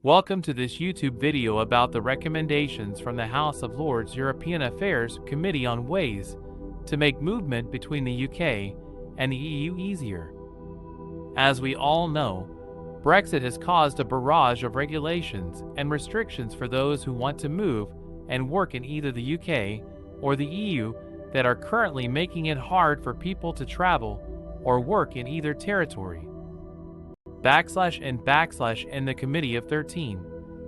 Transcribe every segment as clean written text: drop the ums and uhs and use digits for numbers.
Welcome to this YouTube video about the recommendations from the House of Lords European Affairs Committee on ways to make movement between the UK and the EU easier. As we all know, Brexit has caused a barrage of regulations and restrictions for those who want to move and work in either the UK or the EU that are currently making it hard for people to travel or work in either territory. /and the Committee of 13,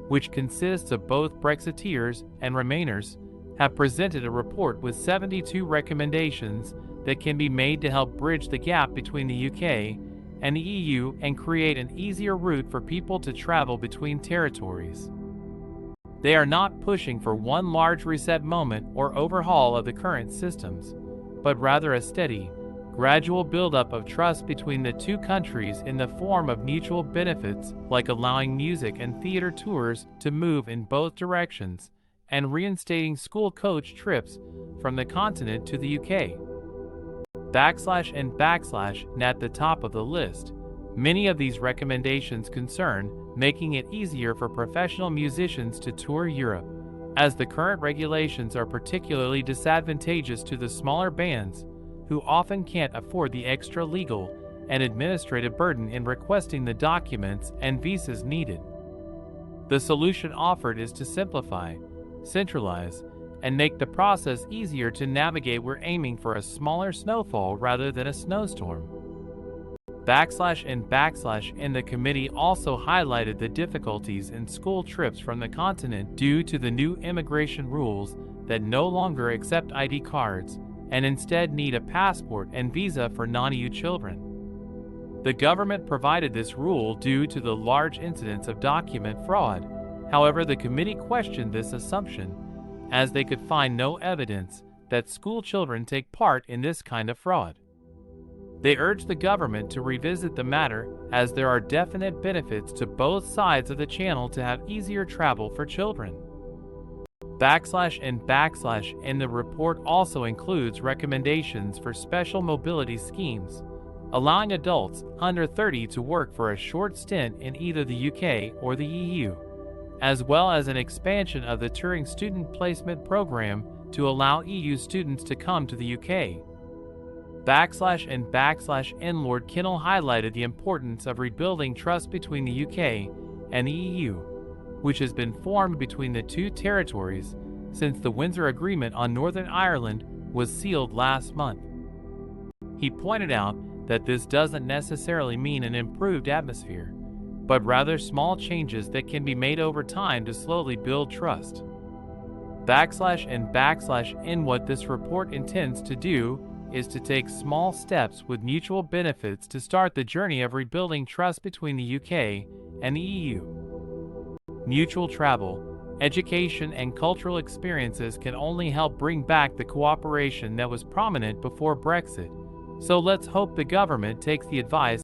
which consists of both Brexiteers and Remainers, have presented a report with 72 recommendations that can be made to help bridge the gap between the UK and the EU and create an easier route for people to travel between territories. They are not pushing for one large reset moment or overhaul of the current systems, but rather a steady, gradual buildup of trust between the two countries in the form of mutual benefits like allowing music and theater tours to move in both directions and reinstating school coach trips from the continent to the UK. And at the top of the list. Many of these recommendations concern making it easier for professional musicians to tour Europe, as the current regulations are particularly disadvantageous to the smaller bands who often can't afford the extra legal and administrative burden in requesting the documents and visas needed. The solution offered is to simplify, centralize, and make the process easier to navigate. We're aiming for a smaller snowfall rather than a snowstorm. And the committee also highlighted the difficulties in school trips from the continent due to the new immigration rules that no longer accept ID cards and instead need a passport and visa for non-EU children. The government provided this rule due to the large incidence of document fraud. However, the committee questioned this assumption, as they could find no evidence that school children take part in this kind of fraud. They urged the government to revisit the matter, as there are definite benefits to both sides of the channel to have easier travel for children. And the report also includes recommendations for special mobility schemes, allowing adults under 30 to work for a short stint in either the UK or the EU, as well as an expansion of the Touring Student Placement Program to allow EU students to come to the UK. And Lord Kinnell highlighted the importance of rebuilding trust between the UK and the EU, which has been formed between the two territories since the Windsor Agreement on Northern Ireland was sealed last month. He pointed out that this doesn't necessarily mean an improved atmosphere, but rather small changes that can be made over time to slowly build trust. And what this report intends to do is to take small steps with mutual benefits to start the journey of rebuilding trust between the UK and the EU. Mutual travel, education, and cultural experiences can only help bring back the cooperation that was prominent before Brexit, so let's hope the government takes the advice